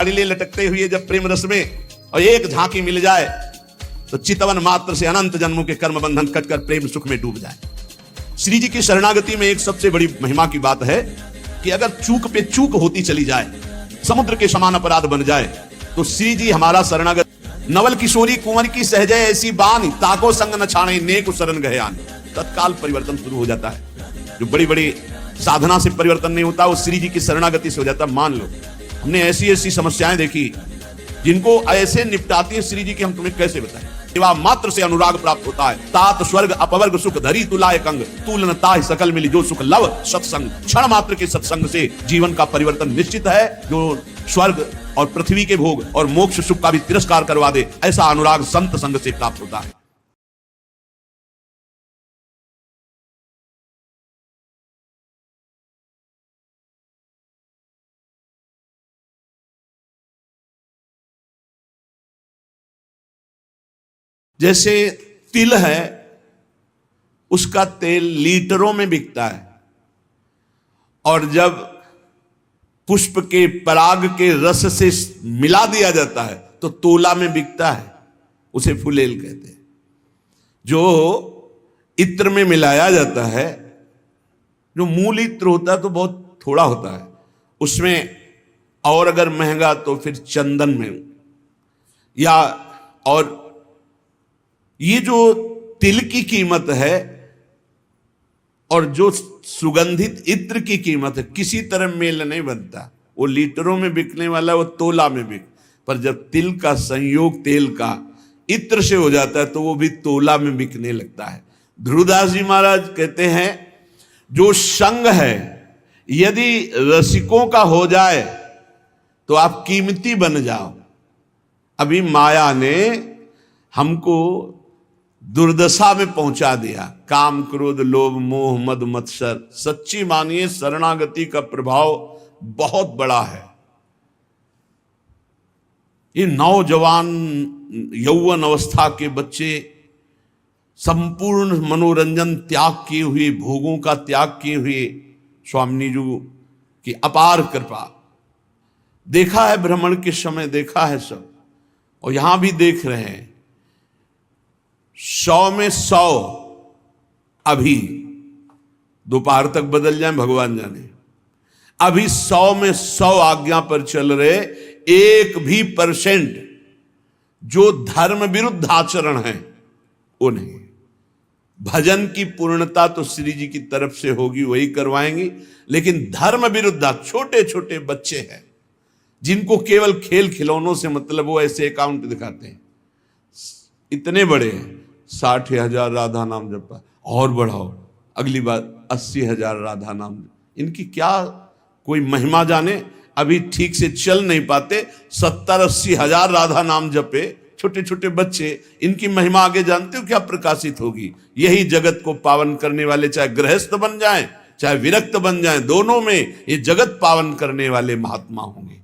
लिए लटकते हुए जब प्रेम रस में और एक झांकी मिल जाए तो चितवन मात्र से अनंत जन्मों के कर्म बंधन कटकर प्रेम सुख में डूब जाए। श्री जी की शरणागति में एक सबसे बड़ी महिमा की बात है कि अगर चूक पे चूक होती चली जाए, समुद्र के समान अपराध बन जाए, तो श्री जी हमारा शरणागत। नवल किशोरी कुंवर की सहजय ऐसी बानी, ताको संग न छाने नेक शरण गए आन। तत्काल परिवर्तन शुरू हो जाता है। जो बड़ी बड़ी साधना से परिवर्तन नहीं होता, वो श्री जी की शरणागति से हो जाता। मान लो हमने ऐसी ऐसी समस्याएं देखी जिनको ऐसे निपटाती है श्री जी की, हम तुम्हें कैसे बताएं। सेवा मात्र से अनुराग प्राप्त होता है। तात स्वर्ग अपवर्ग सुख धरी तुलाय कंग, तूलन ताहि सकल मिली जो सुख लव सत्संग। क्षण मात्र के सत्संग से जीवन का परिवर्तन निश्चित है। जो स्वर्ग और पृथ्वी के भोग और मोक्ष सुख का भी तिरस्कार करवा दे, ऐसा अनुराग संत संग से प्राप्त होता है। जैसे तिल है, उसका तेल लीटरों में बिकता है, और जब पुष्प के पराग के रस से मिला दिया जाता है तो तोला में बिकता है। उसे फुलेल कहते हैं। जो इत्र में मिलाया जाता है, जो मूल इत्र होता है तो बहुत थोड़ा होता है उसमें, और अगर महंगा तो फिर चंदन में, या और ये जो तिल की कीमत है और जो सुगंधित इत्र की कीमत है, किसी तरह मेल नहीं बनता। वो लीटरों में बिकने वाला वो तोला में बिक, पर जब तिल का संयोग तेल का इत्र से हो जाता है तो वो भी तोला में बिकने लगता है। ध्रुवदास जी महाराज कहते हैं, जो संग है यदि रसिकों का हो जाए तो आप कीमती बन जाओ। अभी माया ने हमको दुर्दशा में पहुंचा दिया। काम क्रोध लोभ मोह मद मत्सर। सच्ची मानिए शरणागति का प्रभाव बहुत बड़ा है। ये नौजवान यौवन अवस्था के बच्चे संपूर्ण मनोरंजन त्याग किए हुए, भोगों का त्याग किए हुए, स्वामी जी की अपार कृपा। देखा है भ्रमण के समय, देखा है सब, और यहां भी देख रहे हैं। 100 में 100 अभी दोपहर तक बदल जाए भगवान जाने। अभी 100 में 100 आज्ञा पर चल रहे, 1 भी % जो धर्म विरुद्ध आचरण है वो नहीं। भजन की पूर्णता तो श्री जी की तरफ से होगी, वही करवाएंगी, लेकिन धर्म विरुद्ध छोटे छोटे बच्चे हैं जिनको केवल खेल खिलौनों से मतलब, वो ऐसे अकाउंट दिखाते हैं। इतने बड़े हैं, 60,000 राधा नाम जपा, और बढ़ाओ अगली बार 80,000 राधा नाम। इनकी क्या कोई महिमा जाने, अभी ठीक से चल नहीं पाते, 70-80 हजार राधा नाम जपे छोटे छोटे बच्चे। इनकी महिमा आगे जानते हो क्या प्रकाशित होगी। यही जगत को पावन करने वाले, चाहे गृहस्थ बन जाएं चाहे विरक्त बन जाएं, दोनों में ये जगत पावन करने वाले महात्मा होंगे।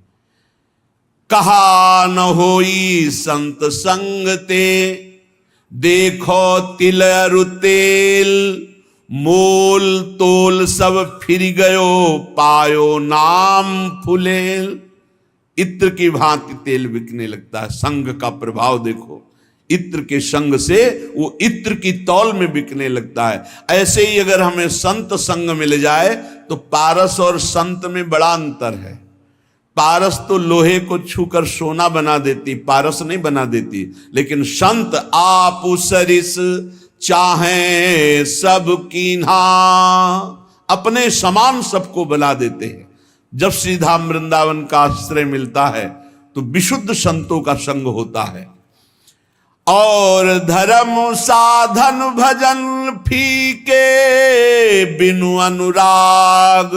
कहा न होई संत संग ते, देखो तिल अरु तेल, मोल तोल सब फिर गयो, पायो नाम फुलेल। इत्र की भांति तेल बिकने लगता है। संग का प्रभाव देखो, इत्र के संग से वो इत्र की तौल में बिकने लगता है। ऐसे ही अगर हमें संत संग मिल जाए तो पारस और संत में बड़ा अंतर है। पारस तो लोहे को छूकर सोना बना देती, पारस नहीं बना देती, लेकिन संत आप सरिस चाहे सब कीन्हा, अपने समान सबको बना देते हैं। जब श्रीधाम वृंदावन का आश्रय मिलता है तो विशुद्ध संतों का संग होता है। और धर्म साधन भजन फीके बिनु अनुराग,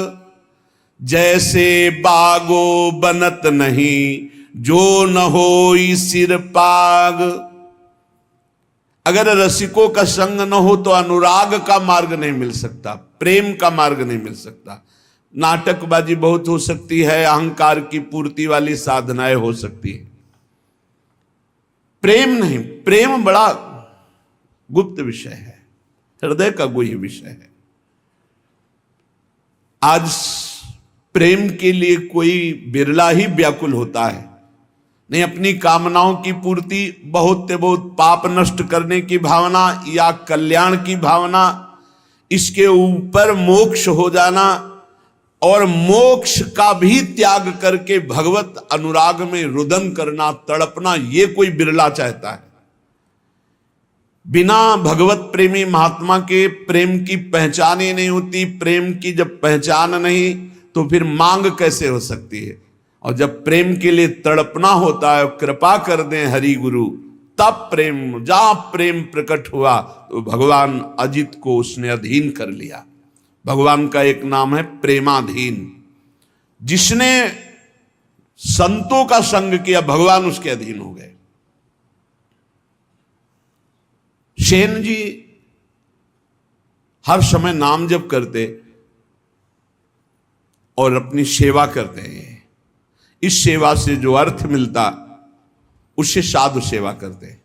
जैसे बागो बनत नहीं जो न होई सिर पाग। अगर रसिकों का संग न हो तो अनुराग का मार्ग नहीं मिल सकता, प्रेम का मार्ग नहीं मिल सकता। नाटकबाजी बहुत हो सकती है, अहंकार की पूर्ति वाली साधनाएं हो सकती है, प्रेम नहीं। प्रेम बड़ा गुप्त विषय है, हृदय का गुह्य विषय है। आज प्रेम के लिए कोई बिरला ही व्याकुल होता है। नहीं अपनी कामनाओं की पूर्ति, बहुत से बहुत पाप नष्ट करने की भावना या कल्याण की भावना, इसके ऊपर मोक्ष हो जाना और मोक्ष का भी त्याग करके भगवत अनुराग में रुदन करना, तड़पना, ये कोई बिरला चाहता है। बिना भगवत प्रेमी महात्मा के प्रेम की पहचान ही नहीं होती। प्रेम की जब पहचान नहीं तो फिर मांग कैसे हो सकती है। और जब प्रेम के लिए तड़पना होता है, कृपा कर दें हरि गुरु, तब प्रेम, जहां प्रेम प्रकट हुआ तो भगवान अजित को उसने अधीन कर लिया। भगवान का एक नाम है प्रेमाधीन। जिसने संतों का संग किया, भगवान उसके अधीन हो गए। सेन जी हर समय नाम जप करते और अपनी सेवा करते हैं। इस सेवा से जो अर्थ मिलता उससे साधु सेवा करते।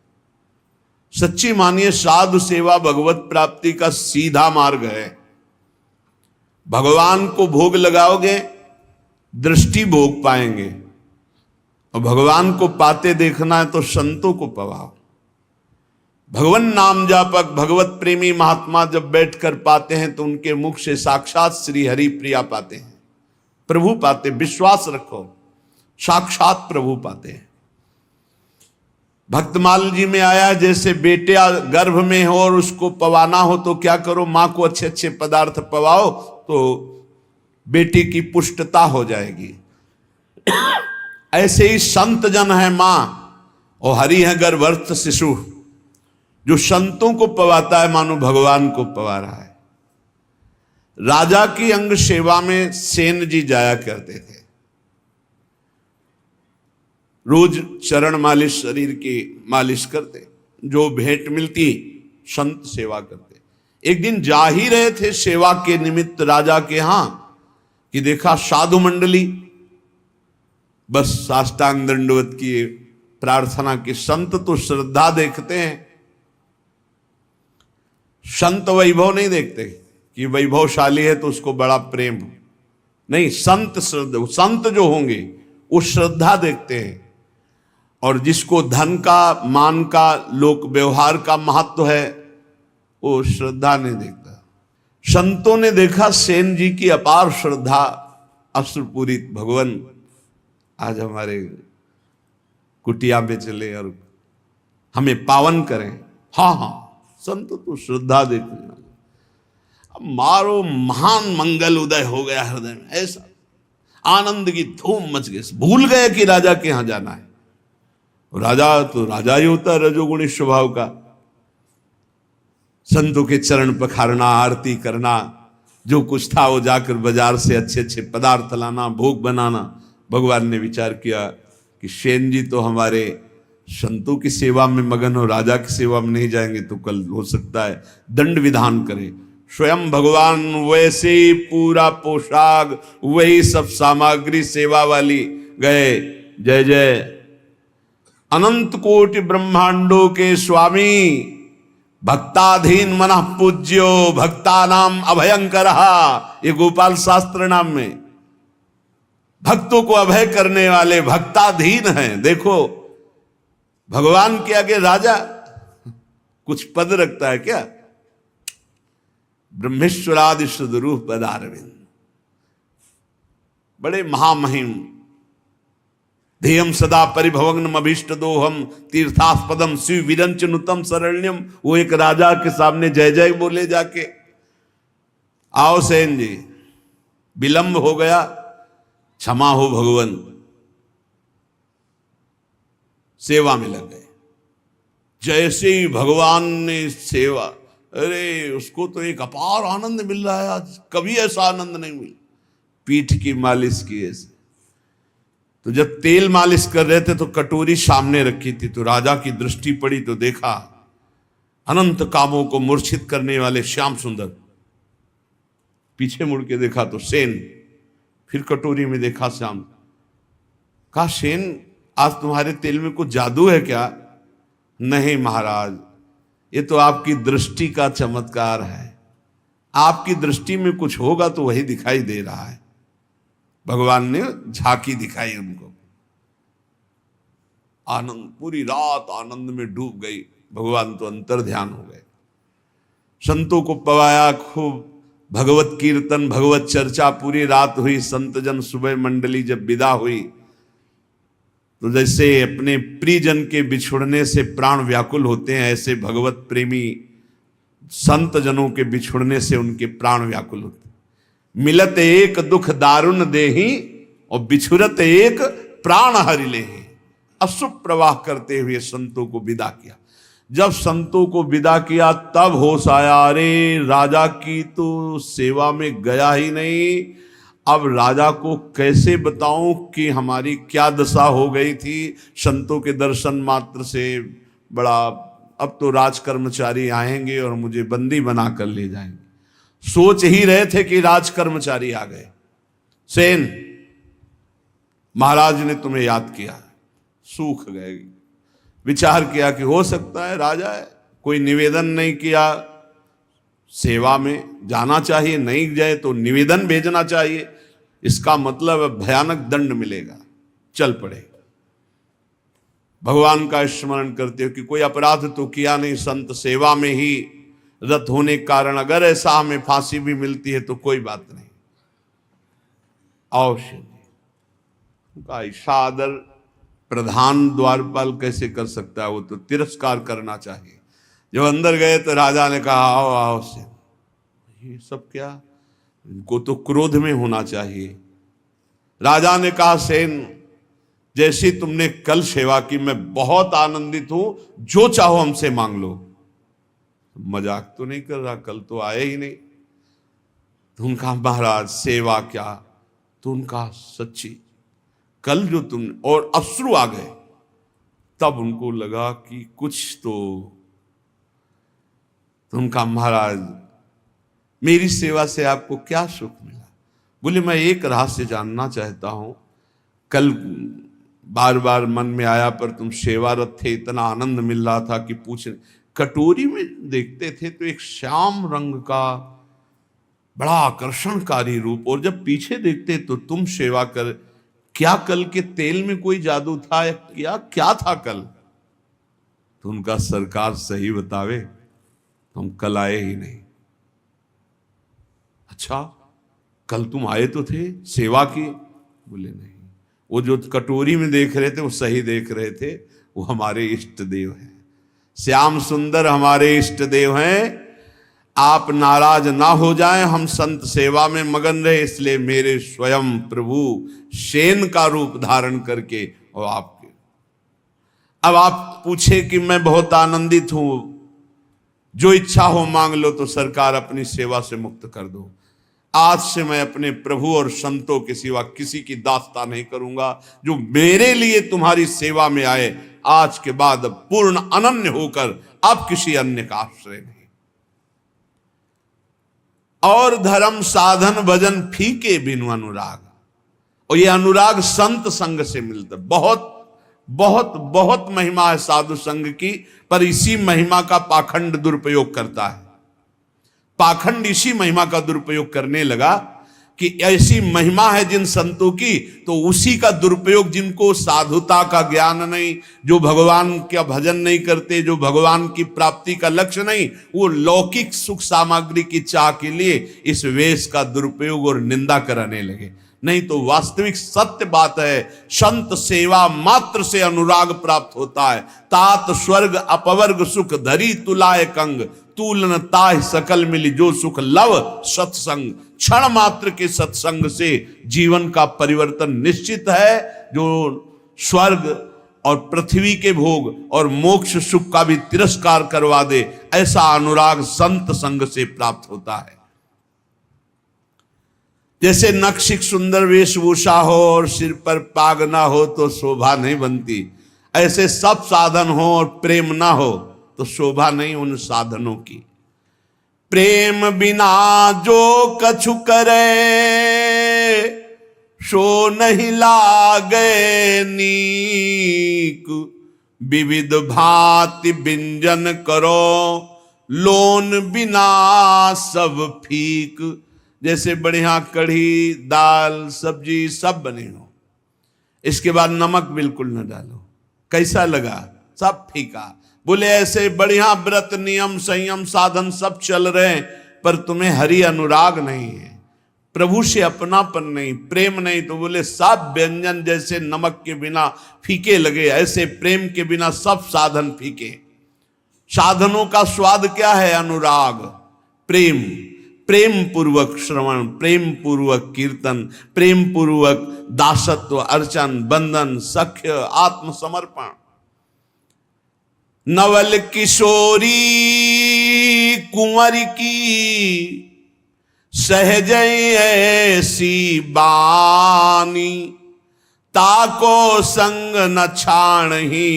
सच्ची मानिए, साधु सेवा भगवत प्राप्ति का सीधा मार्ग है। भगवान को भोग लगाओगे, दृष्टि भोग पाएंगे, और भगवान को पाते देखना है तो संतों को पवाओ। भगवान नाम जापक, भगवत प्रेमी महात्मा जब बैठकर पाते हैं तो उनके मुख से साक्षात श्री हरि प्रिया पाते हैं, प्रभु पाते। विश्वास रखो, साक्षात प्रभु पाते हैं। भक्तमाल जी में आया, जैसे बेटे गर्भ में हो और उसको पवाना हो तो क्या करो, मां को अच्छे अच्छे पदार्थ पवाओ तो बेटी की पुष्टता हो जाएगी। ऐसे ही संत जन है मां और हरि है गर्भस्थ शिशु। जो संतों को पवाता है मानो भगवान को पवा रहा है। राजा की अंग सेवा में सेन जी जाया करते थे। रोज चरण मालिश, शरीर की मालिश करते, जो भेंट मिलती संत सेवा करते। एक दिन जा ही रहे थे सेवा के निमित्त राजा के यहां कि देखा साधु मंडली, बस साष्टांग दंडवत की प्रार्थना की। संत तो श्रद्धा देखते हैं, संत वैभव नहीं देखते कि वैभवशाली है तो उसको बड़ा प्रेम नहीं। संत श्रद्धा, संत जो होंगे वो श्रद्धा देखते हैं। और जिसको धन का, मान का, लोक व्यवहार का महत्व है वो श्रद्धा नहीं देखता। संतों ने देखा सेन जी की अपार श्रद्धा, अश्रुपूरित। भगवान आज हमारे कुटिया में चले और हमें पावन करें। हाँ हाँ, संत तो श्रद्धा देखने वाले। अब मारो महान मंगल उदय हो गया हृदय में, ऐसा आनंद की धूम मच गई। भूल गए कि राजा के यहां जाना है। राजा तो राजा ही होता है, रजोगुणी स्वभाव का। संतों के चरण पखारना, आरती करना, जो कुछ था वो जाकर बाजार से अच्छे अच्छे पदार्थ लाना, भोग बनाना। भगवान ने विचार किया कि सेन जी तो हमारे संतों की सेवा में मगन हो, राजा की सेवा में नहीं जाएंगे तो कल हो सकता है दंड विधान करें। स्वयं भगवान वैसे ही पूरा पोशाक, वही सब सामग्री सेवा वाली गए। जय जय अनंत कोटि ब्रह्मांडों के स्वामी, भक्ताधीन मनः पूज्यो, भक्ता नाम अभयंकर। ये गोपाल शास्त्र नाम में भक्तों को अभय करने वाले भक्ताधीन हैं। देखो भगवान के आगे राजा कुछ पद रखता है क्या? ब्रह्मेश्वरादि सुदरूप पदारविंद, बड़े महामहिम। ध्येयम सदा परिभवग्नम अभीष्ट दोहम तीर्थास्पदम शिव विरंचनुतम शरण्यम। वो एक राजा के सामने जय जय बोले जाके। आओ सेन जी, विलंब हो गया, क्षमा हो भगवान। सेवा में लग गए। जैसे ही भगवान ने सेवा, अरे उसको तो एक अपार आनंद मिल रहा है आज, कभी ऐसा आनंद नहीं मिला। पीठ की मालिश की ऐसे। तो जब तेल मालिश कर रहे थे तो कटोरी सामने रखी थी, तो राजा की दृष्टि पड़ी तो देखा अनंत कामों को मूर्छित करने वाले श्याम सुंदर। पीछे मुड़ के देखा तो सेन, फिर कटोरी में देखा श्याम। कहा सेन, आज तुम्हारे तेल में कुछ जादू है क्या? नहीं महाराज, ये तो आपकी दृष्टि का चमत्कार है। आपकी दृष्टि में कुछ होगा तो वही दिखाई दे रहा है। भगवान ने झांकी दिखाई उनको। आनंद, पूरी रात आनंद में डूब गई। भगवान तो अंतर ध्यान हो गए। संतों को पवाया खूब, भगवत कीर्तन भगवत चर्चा पूरी रात हुई। संत जन सुबह मंडली जब विदा हुई तो जैसे अपने प्रियजन के बिछुड़ने से प्राण व्याकुल होते हैं, ऐसे भगवत प्रेमी संत जनों के बिछुड़ने से उनके प्राण व्याकुल होते। मिलत एक दुख दारुण देही और बिछुरत एक प्राण हरि लेहि। अशुभ प्रवाह करते हुए संतों को विदा किया। जब संतों को विदा किया तब होश आया, अरे राजा की तो सेवा में गया ही नहीं, अब राजा को कैसे बताऊं कि हमारी क्या दशा हो गई थी। संतों के दर्शन मात्र से बड़ा, अब तो राज कर्मचारी आएंगे और मुझे बंदी बनाकर ले जाएंगे। सोच ही रहे थे कि राज कर्मचारी आ गए। सेन, महाराज ने तुम्हें याद किया। सूख गए। विचार किया कि हो सकता है राजा है, कोई निवेदन नहीं किया, सेवा में जाना चाहिए, नहीं जाए तो निवेदन भेजना चाहिए, इसका मतलब भयानक दंड मिलेगा। चल पड़े। भगवान का स्मरण करते हो कि कोई अपराध तो किया नहीं, संत सेवा में ही रत होने के कारण अगर ऐसा हमें फांसी भी मिलती है तो कोई बात नहीं। अवश्य उनका ऐसा आदर प्रधान द्वारपाल कैसे कर सकता है, वो तो तिरस्कार करना चाहिए। जब अंदर गए तो राजा ने कहा आओ आओ से, ये सब क्या, इनको तो क्रोध में होना चाहिए। राजा ने कहा सेन, जैसी तुमने कल सेवा की मैं बहुत आनंदित हूं, जो चाहो हमसे मांग लो। मजाक तो नहीं कर रहा, कल तो आए ही नहीं। तो उनका महाराज सेवा क्या, तो उनका सच्ची कल जो तुम, और अश्रु आ गए। तब उनको लगा कि कुछ तो उनका महाराज, मेरी सेवा से आपको क्या सुख मिला। बोले मैं एक रहस्य जानना चाहता हूं, कल बार बार मन में आया पर तुम सेवारत थे, इतना आनंद मिल रहा था कि पूछ। कटोरी में देखते थे तो एक श्याम रंग का बड़ा आकर्षणकारी रूप, और जब पीछे देखते तो तुम सेवा कर, क्या कल के तेल में कोई जादू था या क्या था कल। तो उनका सरकार सही बतावे, तुम कल आए ही नहीं। अच्छा, कल तुम आए तो थे, सेवा की? बोले नहीं, वो जो कटोरी में देख रहे थे वो सही देख रहे थे, वो हमारे इष्ट देव हैं, श्याम सुंदर हमारे इष्ट देव हैं। आप नाराज ना हो जाएं, हम संत सेवा में मगन रहे, इसलिए मेरे स्वयं प्रभु सेन का रूप धारण करके और आपके। अब आप पूछे कि मैं बहुत आनंदित हूं, जो इच्छा हो मांग लो, तो सरकार अपनी सेवा से मुक्त कर दो। आज से मैं अपने प्रभु और संतों के सिवा किसी की दास्ता नहीं करूंगा। जो मेरे लिए तुम्हारी सेवा में आए, आज के बाद पूर्ण अनन्य होकर अब किसी अन्य का आश्रय नहीं। और धर्म साधन भजन फीके बिनु अनुराग, और ये अनुराग संत संग से मिलता। बहुत बहुत बहुत महिमा है साधु संग की, पर इसी महिमा का पाखंड दुरुपयोग करता है। पाखंड इसी महिमा का दुरुपयोग करने लगा कि ऐसी महिमा है जिन संतों की, तो उसी का दुरुपयोग, जिनको साधुता का ज्ञान नहीं, जो भगवान का भजन नहीं करते, जो भगवान की प्राप्ति का लक्ष्य नहीं, वो लौकिक सुख सामग्री की चाह के लिए इस वेश का दुरुपयोग और निंदा कराने लगे। नहीं तो वास्तविक सत्य बात है, संत सेवा मात्र से अनुराग प्राप्त होता है। तात स्वर्ग अपवर्ग सुख धरी तुलाय कंग, तूलन ताह सकल मिली जो सुख लव सत्संग। क्षण मात्र के सत्संग से जीवन का परिवर्तन निश्चित है। जो स्वर्ग और पृथ्वी के भोग और मोक्ष सुख का भी तिरस्कार करवा दे, ऐसा अनुराग संत संग से प्राप्त होता है। जैसे नक्शिक सुंदर वेशभूषा हो और सिर पर पाग ना हो तो शोभा नहीं बनती, ऐसे सब साधन हो और प्रेम ना हो तो शोभा नहीं उन साधनों की। प्रेम बिना जो कछु करे, सो नहीं लागे नीक। विविध भांति व्यंजन करो, लोन बिना सब फीक। जैसे बढ़िया कढ़ी दाल सब्जी सब बने हो, इसके बाद नमक बिल्कुल न डालो, कैसा लगा? सब फीका। बोले ऐसे बढ़िया व्रत नियम संयम साधन सब चल रहे हैं, पर तुम्हें हरि अनुराग नहीं है, प्रभु से अपनापन नहीं, प्रेम नहीं। तो बोले सब व्यंजन जैसे नमक के बिना फीके लगे, ऐसे प्रेम के बिना सब साधन फीके। साधनों का स्वाद क्या है? अनुराग, प्रेम, प्रेम पूर्वक श्रवण, प्रेम पूर्वक कीर्तन, प्रेम पूर्वक दासत्व, अर्चन, बंधन, सख्य, आत्मसमर्पण। नवल किशोरी कुंवर की सहज ऐसी बानी, ताको संग न छाणही,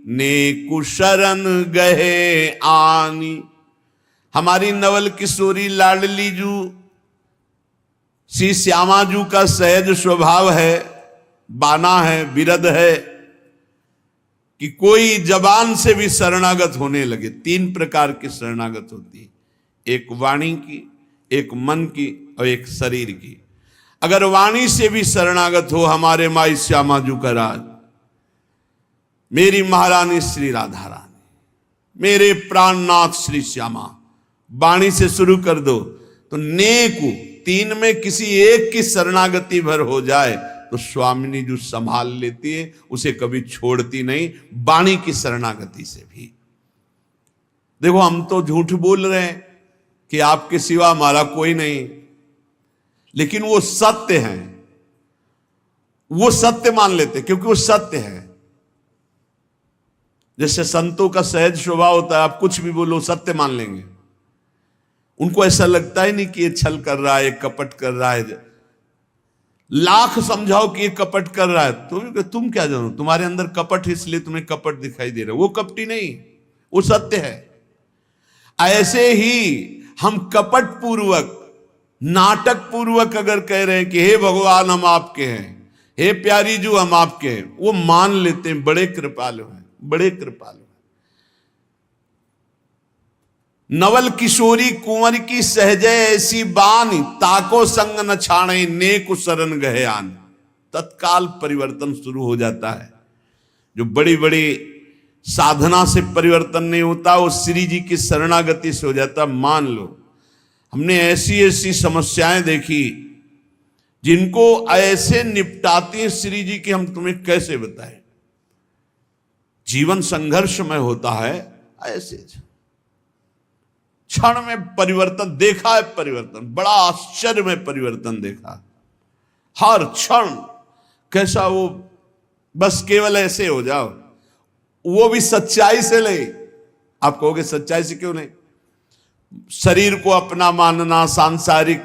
नेकु शरण गहे आनी। हमारी नवल किशोरी लाडली जू श्री श्यामा जू का सहज स्वभाव है, बाना है, विरध है कि कोई जबान से भी शरणागत होने लगे। 3 प्रकार की शरणागत होती है, एक वाणी की, एक मन की और एक शरीर की। अगर वाणी से भी शरणागत हो हमारे माई श्यामा जू का राज, मेरी महारानी श्री राधा रानी, मेरे प्राणनाथ श्री श्यामा, वाणी से शुरू कर दो तो नेकु 3 में किसी एक की शरणागति भर हो जाए तो स्वामिनी जो संभाल लेती है, उसे कभी छोड़ती नहीं, वाणी की शरणागति से भी। देखो हम तो झूठ बोल रहे हैं कि आपके सिवा हमारा कोई नहीं, लेकिन वो सत्य है, वो सत्य मान लेते क्योंकि वो सत्य है। जैसे संतों का सहज स्वभाव होता है, आप कुछ भी बोलो सत्य मान लेंगे। उनको ऐसा लगता ही नहीं कि ये छल कर रहा है, ये कपट कर रहा है। लाख समझाओ कि ये कपट कर रहा है, तुम क्या जानो, तुम्हारे अंदर कपट इसलिए तुम्हें कपट दिखाई दे रहा है। वो कपटी नहीं, वो सत्य है। ऐसे ही हम कपट पूर्वक, नाटक पूर्वक अगर कह रहे हैं कि हे भगवान हम आपके हैं, हे प्यारी जू हम आपके हैं, वो मान लेते हैं। बड़े कृपालु हैं, बड़े कृपालु। नवल किशोरी कुंवर की सहज ऐसी बानी, ताको संग न छाणे, नेकु शरण गहे आन। तत्काल परिवर्तन शुरू हो जाता है। जो बड़ी बड़ी साधना से परिवर्तन नहीं होता, वो श्री जी की शरणागति से हो जाता। मान लो हमने ऐसी ऐसी समस्याएं देखी जिनको ऐसे निपटाती हैं श्री जी की, हम तुम्हें कैसे बताएं। जीवन संघर्षमय होता है, ऐसे क्षण में परिवर्तन देखा है। परिवर्तन बड़ा आश्चर्य में परिवर्तन देखा, हर क्षण कैसा वो बस केवल ऐसे हो जाओ, वो भी सच्चाई से ले। आप कहोगे सच्चाई से क्यों नहीं? शरीर को अपना मानना, सांसारिक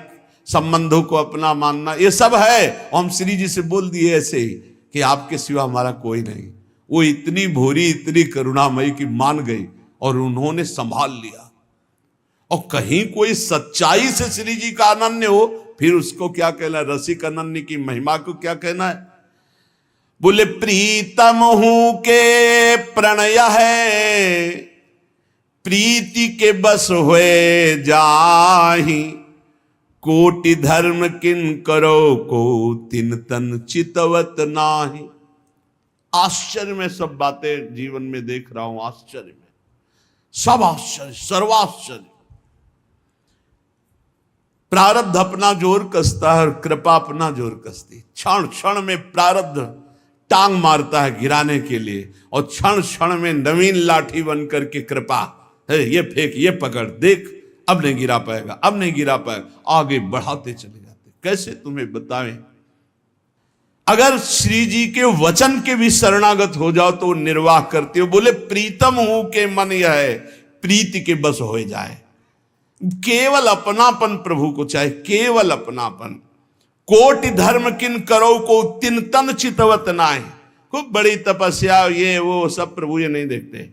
संबंधों को अपना मानना, ये सब है। हम श्री जी से बोल दिए ऐसे ही कि आपके सिवा हमारा कोई नहीं। वो इतनी भोरी, इतनी करुणामयी की मान गई और उन्होंने संभाल लिया। और कहीं कोई सच्चाई से श्री जी का अनन्य हो, फिर उसको क्या कहना है? रसिक अनन्य की महिमा को क्या कहना है? बोले प्रीतम हूं के प्रणय है, प्रीति के बस हुए जाहि, कोटि धर्म किन करो को तिन तन चितवत नाही। आश्चर्य में सब बातें जीवन में देख रहा हूं, आश्चर्य में सब आश्चर्य, सर्वाश्चर्य। प्रारब्ध अपना जोर कसता है और कृपा अपना जोर कसती। क्षण क्षण में प्रारब्ध टांग मारता है गिराने के लिए, और क्षण क्षण में नवीन लाठी बनकर के कृपा है, ये फेंक, ये पकड़, देख अब नहीं गिरा पाएगा, अब नहीं गिरा पाएगा, आगे बढ़ाते चले जाते। कैसे तुम्हें बताएं? अगर श्री जी के वचन के भी शरणागत हो जाओ तो निर्वाह करते हो। बोले प्रीतम हूं के मन यह है, प्रीति के बस हो जाए। केवल अपनापन प्रभु को चाहे, केवल अपनापन। कोटि धर्म किन करो को तिन तन चितवत नाहि। खूब बड़ी तपस्या ये वो सब प्रभु ये नहीं देखते,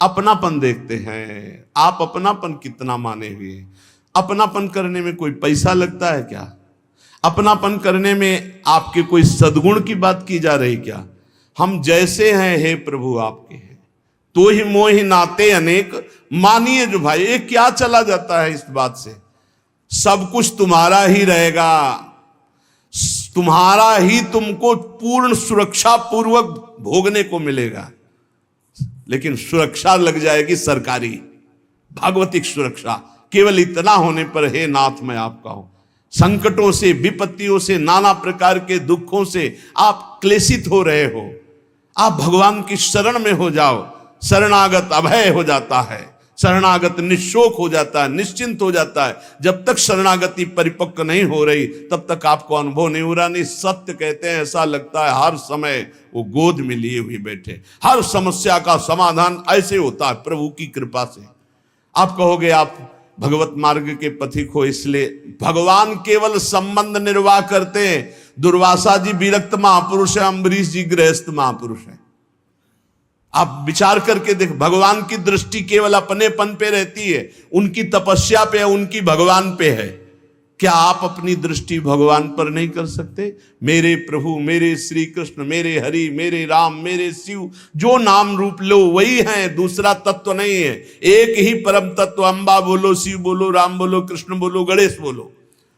अपनापन देखते हैं। आप अपनापन कितना माने हुए? अपनापन करने में कोई पैसा लगता है क्या? अपनापन करने में आपके कोई सद्गुण की बात की जा रही क्या? हम जैसे हैं हे प्रभु आपके हैं, तो ही मोहि नाते अनेक। मानिए जो भाई, ये क्या चला जाता है इस बात से? सब कुछ तुम्हारा ही रहेगा, तुम्हारा ही तुमको पूर्ण सुरक्षा पूर्वक भोगने को मिलेगा, लेकिन सुरक्षा लग जाएगी सरकारी, भागवतिक सुरक्षा। केवल इतना होने पर हे नाथ मैं आपका हूं। संकटों से, विपत्तियों से, नाना प्रकार के दुखों से आप क्लेशित हो रहे हो, आप भगवान की शरण में हो जाओ। शरणागत अभय हो जाता है, शरणागत निशोक हो जाता है, निश्चिंत हो जाता है। जब तक शरणागति परिपक्व नहीं हो रही तब तक आपको अनुभव नहीं हो रहा। नहीं, सत्य कहते हैं, ऐसा लगता है हर समय वो गोद में लिए हुए बैठे। हर समस्या का समाधान ऐसे होता है प्रभु की कृपा से। आप कहोगे आप भगवत मार्ग के पथिक हो, इसलिए भगवान केवल संबंध निर्वाह करते हैं। दुर्वासा जी विरक्त महापुरुष है, अम्बरीश जी गृहस्थ महापुरुष है। आप विचार करके देख, भगवान की दृष्टि केवल अपनेपन पे रहती है, उनकी तपस्या पे है, उनकी भगवान पे है। क्या आप अपनी दृष्टि भगवान पर नहीं कर सकते? मेरे प्रभु, मेरे श्री कृष्ण, मेरे हरि, मेरे राम, मेरे शिव, जो नाम रूप लो वही है, दूसरा तत्व नहीं है। एक ही परम तत्व, अम्बा बोलो, शिव बोलो, राम बोलो, कृष्ण बोलो, गणेश बोलो,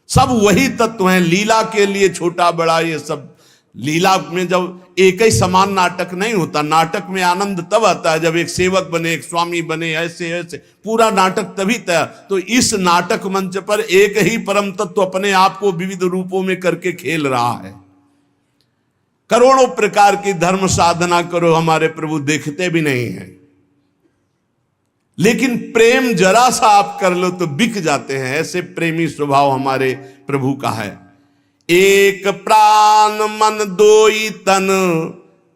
सब वही तत्व हैं। लीला के लिए छोटा बड़ा ये सब, लीला में जब एक ही समान नाटक नहीं होता। नाटक में आनंद तब आता है जब एक सेवक बने, एक स्वामी बने, ऐसे ऐसे पूरा नाटक तभी तैयार। तो इस नाटक मंच पर एक ही परम तत्व अपने आप को विविध रूपों में करके खेल रहा है। करोड़ों प्रकार की धर्म साधना करो, हमारे प्रभु देखते भी नहीं है, लेकिन प्रेम जरा सा आप कर लो तो बिक जाते हैं। ऐसे प्रेमी स्वभाव हमारे प्रभु का है। एक प्राण मन दोई तन,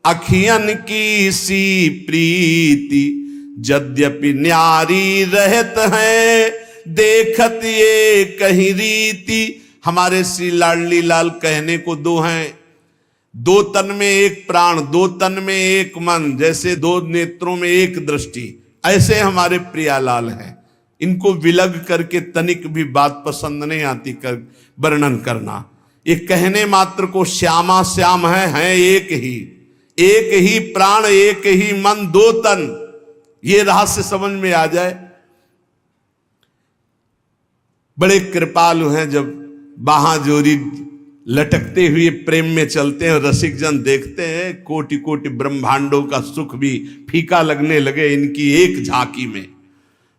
अखियन की सी प्रीति, यद्यपि न्यारी रहत है, देखत ये कहीं रीति। हमारे श्री लाडली लाल कहने को दो हैं, दो तन में एक प्राण, दो तन में एक मन, जैसे दो नेत्रों में एक दृष्टि, ऐसे हमारे प्रियालाल हैं। इनको विलग करके तनिक भी बात पसंद नहीं आती कर वर्णन करना। ये कहने मात्र को श्यामा श्याम है एक ही प्राण, एक ही मन, दो तन। ये रहस्य समझ में आ जाए। बड़े कृपालु हैं, जब बाहां जोरी लटकते हुए प्रेम में चलते हैं, रसिक जन देखते हैं, कोटि कोटि ब्रह्मांडों का सुख भी फीका लगने लगे इनकी एक झांकी में।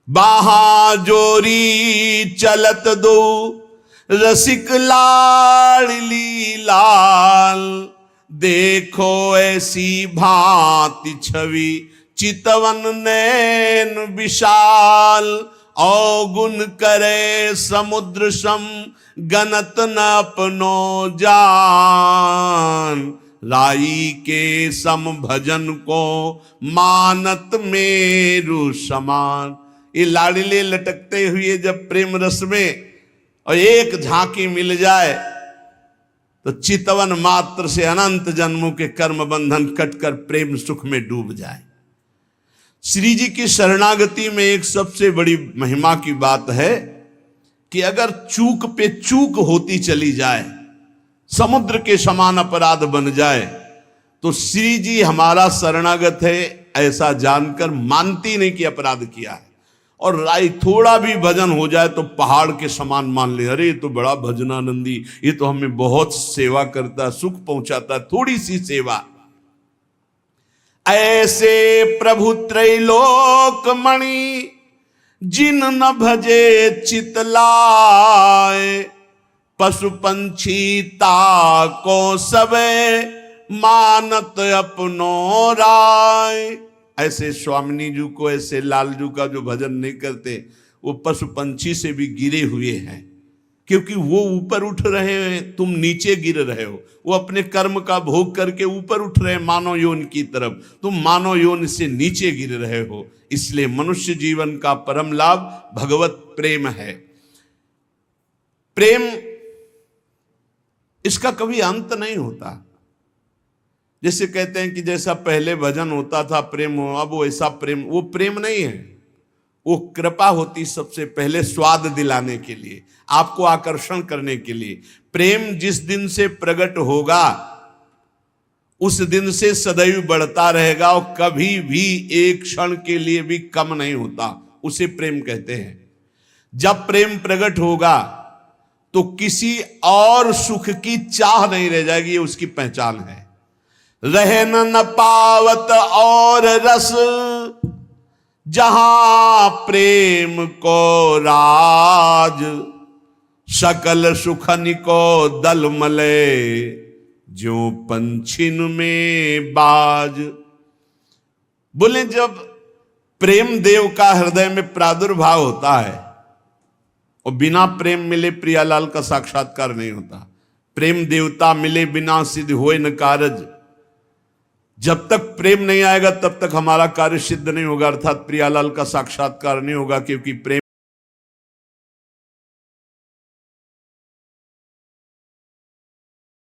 बाहां जोरी चलत दो, रसिक लाडली लाल, देखो ऐसी भांति छवि, चितवन नैन विशाल, अवगुण करे समुद्र सम, गनत न अपनो जान, राई के सम भजन को मानत मेरु समान। ये लाडले लटकते हुए जब प्रेम रस में और एक झांकी मिल जाए तो चितवन मात्र से अनंत जन्मों के कर्म बंधन कटकर प्रेम सुख में डूब जाए। श्री जी की शरणागति में एक सबसे बड़ी महिमा की बात है कि अगर चूक पे चूक होती चली जाए, समुद्र के समान अपराध बन जाए, तो श्री जी हमारा शरणागत है ऐसा जानकर मानती नहीं कि अपराध किया है। और राय थोड़ा भी भजन हो जाए तो पहाड़ के समान मान ले, अरे ये तो बड़ा भजनानंदी, ये तो हमें बहुत सेवा करता, सुख पहुंचाता, थोड़ी सी सेवा। ऐसे प्रभु त्रैलोक मणि, जिन न भजे चितलाए, पशु पंछी ताको सबे, मानत अपनो राय। ऐसे स्वामिनी जी को, ऐसे लालजू का जो भजन नहीं करते, वो पशु पंछी से भी गिरे हुए हैं, क्योंकि वो ऊपर उठ रहे हैं, तुम नीचे गिर रहे हो। वो अपने कर्म का भोग करके ऊपर उठ रहे हैं मानव योन की तरफ, तुम मानव योन से नीचे गिर रहे हो। इसलिए मनुष्य जीवन का परम लाभ भगवत प्रेम है। प्रेम इसका कभी अंत नहीं होता। जैसे कहते हैं कि जैसा पहले भजन होता था प्रेम हो, अब वो ऐसा प्रेम, वो प्रेम नहीं है, वो कृपा होती सबसे पहले स्वाद दिलाने के लिए, आपको आकर्षण करने के लिए। प्रेम जिस दिन से प्रकट होगा उस दिन से सदैव बढ़ता रहेगा और कभी भी एक क्षण के लिए भी कम नहीं होता, उसे प्रेम कहते हैं। जब प्रेम प्रकट होगा तो किसी और सुख की चाह नहीं रह जाएगी, ये उसकी पहचान है। रहे न पावत और रस, जहां प्रेम को राज, सकल सुखन को दल मले, जो पंछिन में बाज। बोले जब प्रेम देव का हृदय में प्रादुर्भाव होता है और बिना प्रेम मिले प्रियालाल का साक्षात्कार नहीं होता। प्रेम देवता मिले बिना सिद्ध होए न कारज। जब तक प्रेम नहीं आएगा तब तक हमारा कार्य सिद्ध नहीं होगा, अर्थात प्रियालाल का साक्षात्कार नहीं होगा, क्योंकि प्रेम